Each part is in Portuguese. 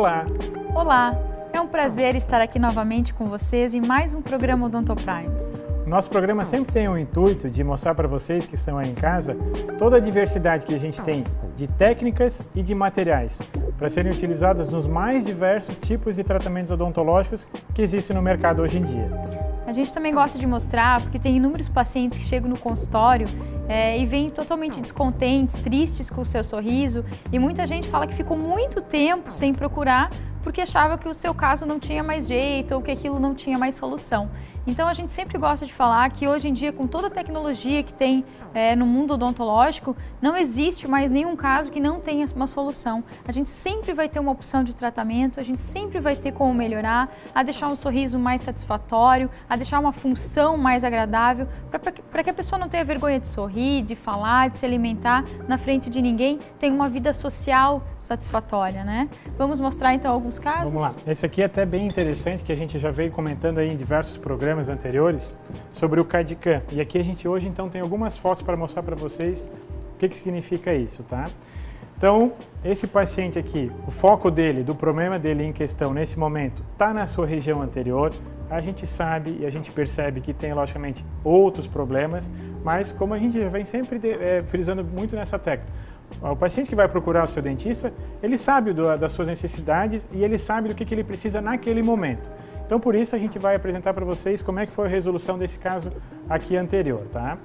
Olá! Olá! É um prazer estar aqui novamente com vocês em mais um programa Odontoprime. Nosso programa sempre tem o intuito de mostrar para vocês que estão aí em casa toda a diversidade que a gente tem de técnicas e de materiais para serem utilizados nos mais diversos tipos de tratamentos odontológicos que existem no mercado hoje em dia. A gente também gosta de mostrar porque tem inúmeros pacientes que chegam no consultório e vêm totalmente descontentes, tristes com o seu sorriso, e muita gente fala que ficou muito tempo sem procurar porque achava que o seu caso não tinha mais jeito ou que aquilo não tinha mais solução. Então a gente sempre gosta de falar que hoje em dia, com toda a tecnologia que tem no mundo odontológico, não existe mais nenhum caso que não tenha uma solução. A gente sempre vai ter uma opção de tratamento, a gente sempre vai ter como melhorar, a deixar um sorriso mais satisfatório, a deixar uma função mais agradável, para que a pessoa não tenha vergonha de sorrir, de falar, de se alimentar na frente de ninguém, tenha uma vida social satisfatória, né? Vamos mostrar então alguns casos? Vamos lá. Esse aqui é até bem interessante, que a gente já veio comentando aí em diversos programas anteriores sobre o CAD/CAM. E aqui a gente hoje então tem algumas fotos para mostrar para vocês o que significa isso, tá? Então, esse paciente aqui, o foco dele, do problema dele em questão nesse momento, está na sua região anterior. A gente sabe e a gente percebe que tem, logicamente, outros problemas, mas como a gente já vem sempre frisando muito nessa tecla, o paciente que vai procurar o seu dentista, ele sabe das suas necessidades e ele sabe do que ele precisa naquele momento. Então, por isso, a gente vai apresentar para vocês como é que foi a resolução desse caso aqui anterior, tá?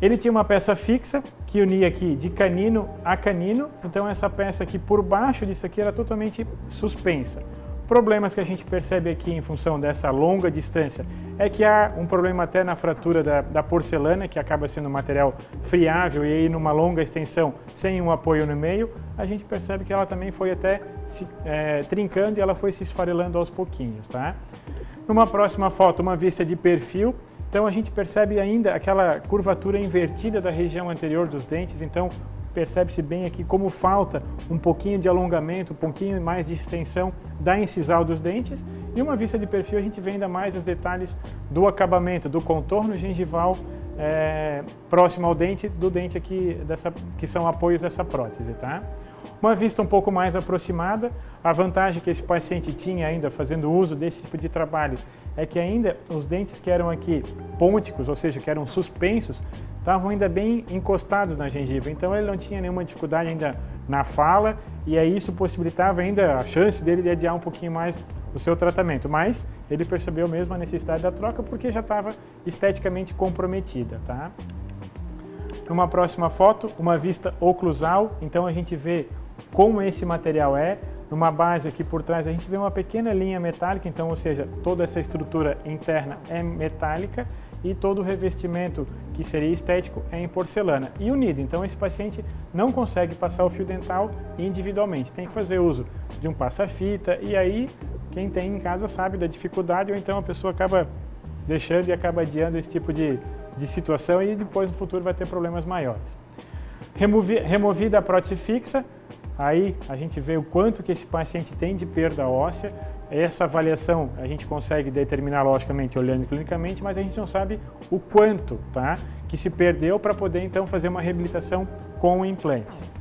Ele tinha uma peça fixa que unia aqui de canino a canino, então essa peça aqui por baixo disso aqui era totalmente suspensa. Problemas que a gente percebe aqui em função dessa longa distância é que há um problema até na fratura da porcelana, que acaba sendo um material friável, e aí numa longa extensão sem um apoio no meio, a gente percebe que ela também foi até se trincando e ela foi se esfarelando aos pouquinhos, tá? Numa próxima foto, uma vista de perfil, então a gente percebe ainda aquela curvatura invertida da região anterior dos dentes, então percebe-se bem aqui como falta um pouquinho de alongamento, um pouquinho mais de extensão da incisal dos dentes. E uma vista de perfil a gente vê ainda mais os detalhes do acabamento, do contorno gengival próximo ao dente, do dente aqui, que são apoios dessa prótese, tá? Uma vista um pouco mais aproximada, a vantagem que esse paciente tinha ainda fazendo uso desse tipo de trabalho é que ainda os dentes que eram aqui pônticos, ou seja, que eram suspensos, estavam ainda bem encostados na gengiva, então ele não tinha nenhuma dificuldade ainda na fala, e aí isso possibilitava ainda a chance dele de adiar um pouquinho mais o seu tratamento, mas ele percebeu mesmo a necessidade da troca porque já estava esteticamente comprometida, tá? Numa próxima foto, uma vista oclusal, então a gente vê como esse material é. Numa base aqui por trás a gente vê uma pequena linha metálica, então, ou seja, toda essa estrutura interna é metálica e todo o revestimento que seria estético é em porcelana e unido. Então esse paciente não consegue passar o fio dental individualmente, tem que fazer uso de um passa-fita, e aí quem tem em casa sabe da dificuldade, ou então a pessoa acaba deixando e acaba adiando esse tipo de situação e depois no futuro vai ter problemas maiores. Removida a prótese fixa, aí a gente vê o quanto que esse paciente tem de perda óssea. Essa avaliação a gente consegue determinar logicamente olhando clinicamente, mas a gente não sabe o quanto, tá, que se perdeu para poder então fazer uma reabilitação com implantes.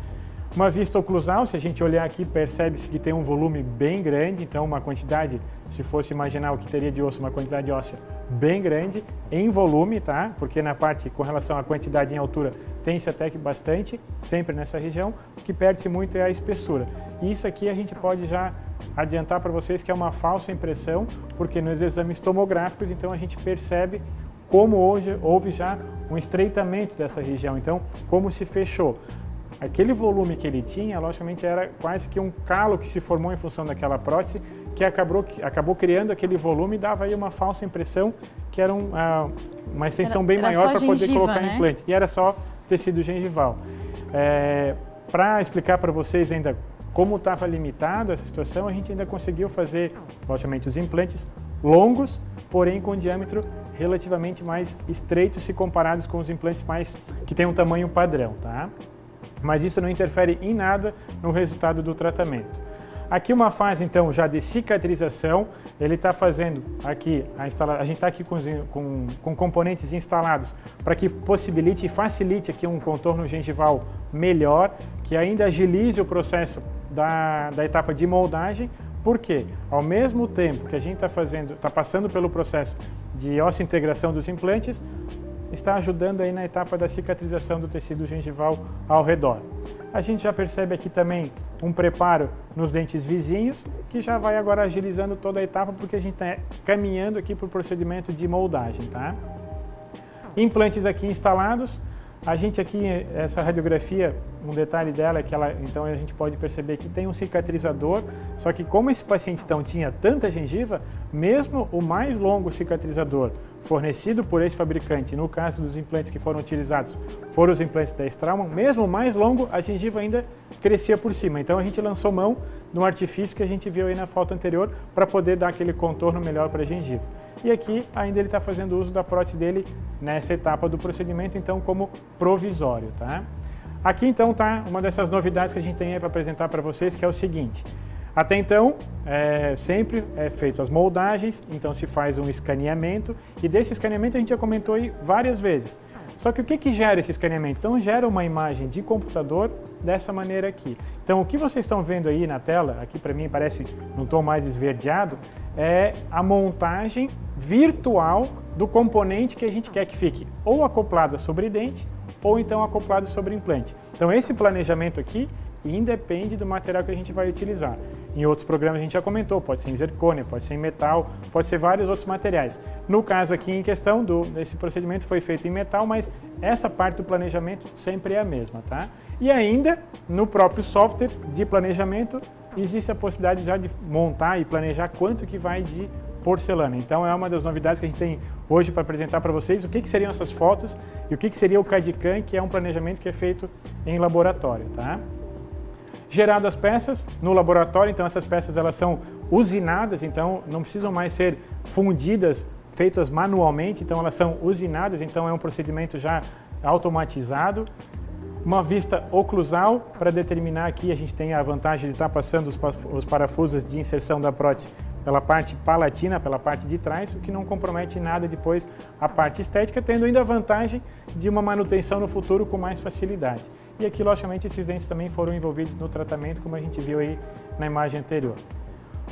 Uma vista oclusal, se a gente olhar aqui, percebe-se que tem um volume bem grande, então uma quantidade, se fosse imaginar o que teria de osso, uma quantidade óssea bem grande em volume, tá? Porque na parte com relação à quantidade em altura tem-se até que bastante, sempre nessa região. O que perde-se muito é a espessura. E isso aqui a gente pode já adiantar para vocês que é uma falsa impressão, porque nos exames tomográficos, então a gente percebe como hoje houve já um estreitamento dessa região, então como se fechou. Aquele volume que ele tinha, logicamente, era quase que um calo que se formou em função daquela prótese, que acabou criando aquele volume e dava aí uma falsa impressão que era uma extensão bem maior para poder colocar implante. E era só tecido gengival. Para explicar para vocês ainda como estava limitado essa situação, a gente ainda conseguiu fazer, logicamente, os implantes longos, porém com diâmetro relativamente mais estreito se comparados com os implantes que têm um tamanho padrão, tá? Mas isso não interfere em nada no resultado do tratamento. Aqui uma fase, então, já de cicatrização. Ele está fazendo aqui, a gente está aqui com componentes instalados para que possibilite e facilite aqui um contorno gengival melhor, que ainda agilize o processo da etapa de moldagem. Porque, ao mesmo tempo que a gente está passando pelo processo de osseointegração dos implantes, está ajudando aí na etapa da cicatrização do tecido gengival ao redor. A gente já percebe aqui também um preparo nos dentes vizinhos, que já vai agora agilizando toda a etapa, porque a gente está caminhando aqui para o procedimento de moldagem, tá? Implantes aqui instalados. A gente aqui, essa radiografia, um detalhe dela é que ela, então a gente pode perceber que tem um cicatrizador, só que como esse paciente então tinha tanta gengiva, mesmo o mais longo cicatrizador fornecido por esse fabricante, no caso dos implantes que foram utilizados, foram os implantes da Straumann, mesmo o mais longo, a gengiva ainda crescia por cima. Então a gente lançou mão no artifício que a gente viu aí na foto anterior para poder dar aquele contorno melhor para a gengiva. E aqui ainda ele está fazendo uso da prótese dele nessa etapa do procedimento, então como provisório, tá? Aqui então está uma dessas novidades que a gente tem aí para apresentar para vocês, que é o seguinte. Até então, sempre é feito as moldagens, então se faz um escaneamento, e desse escaneamento a gente já comentou aí várias vezes. Só que o que gera esse escaneamento? Então gera uma imagem de computador dessa maneira aqui. Então o que vocês estão vendo aí na tela, aqui para mim parece num tom mais esverdeado, é a montagem virtual do componente que a gente quer que fique ou acoplada sobre dente ou então acoplado sobre implante. Então esse planejamento aqui independe do material que a gente vai utilizar. Em outros programas a gente já comentou, pode ser em zircônia, pode ser em metal, pode ser vários outros materiais. No caso aqui em questão, desse procedimento foi feito em metal, mas essa parte do planejamento sempre é a mesma, tá? E ainda, no próprio software de planejamento, existe a possibilidade já de montar e planejar quanto que vai de porcelana. Então é uma das novidades que a gente tem hoje para apresentar para vocês, o que seriam essas fotos e o que seria o CAD/CAM, que é um planejamento que é feito em laboratório, tá? Gerado as peças no laboratório, então essas peças elas são usinadas, então não precisam mais ser fundidas, feitas manualmente, então elas são usinadas, então é um procedimento já automatizado. Uma vista oclusal para determinar aqui, a gente tem a vantagem de estar passando os parafusos de inserção da prótese pela parte palatina, pela parte de trás, o que não compromete nada depois a parte estética, tendo ainda a vantagem de uma manutenção no futuro com mais facilidade. E aqui, logicamente, esses dentes também foram envolvidos no tratamento, como a gente viu aí na imagem anterior.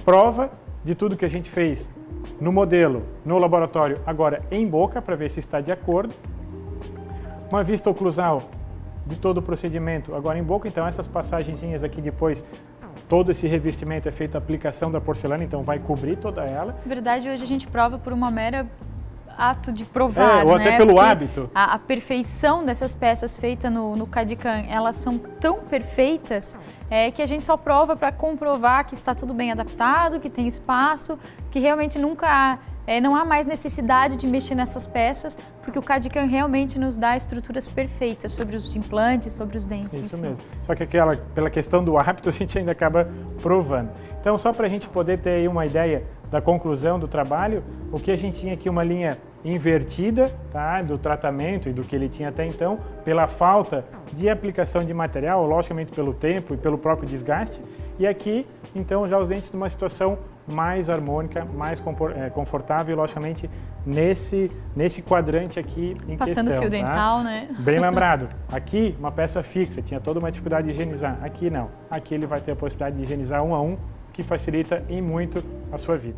Prova de tudo que a gente fez no modelo, no laboratório, agora em boca, para ver se está de acordo. Uma vista oclusal de todo o procedimento, agora em boca, então essas passagenzinhas aqui depois, todo esse revestimento é feito a aplicação da porcelana, então vai cobrir toda ela. Na verdade, hoje a gente prova por uma mera ato de provar, ou até pelo Porque hábito. A perfeição dessas peças feitas no CAD/CAM, elas são tão perfeitas que a gente só prova para comprovar que está tudo bem adaptado, que tem espaço, que realmente nunca não há mais necessidade de mexer nessas peças, porque o CAD/CAM realmente nos dá estruturas perfeitas sobre os implantes, sobre os dentes. Isso enfim. mesmo. Só que pela questão do hábito, a gente ainda acaba provando. Então, só para a gente poder ter aí uma ideia da conclusão do trabalho, o que a gente tinha aqui uma linha invertida, tá, do tratamento e do que ele tinha até então, pela falta de aplicação de material, logicamente pelo tempo e pelo próprio desgaste, e aqui, então, já os dentes numa situação mais harmônica, mais confortável, logicamente, nesse quadrante aqui em Passando questão. fio dental, né? Bem lembrado, aqui uma peça fixa, tinha toda uma dificuldade de higienizar, aqui não. Aqui ele vai ter a possibilidade de higienizar um a um, que facilita em muito a sua vida.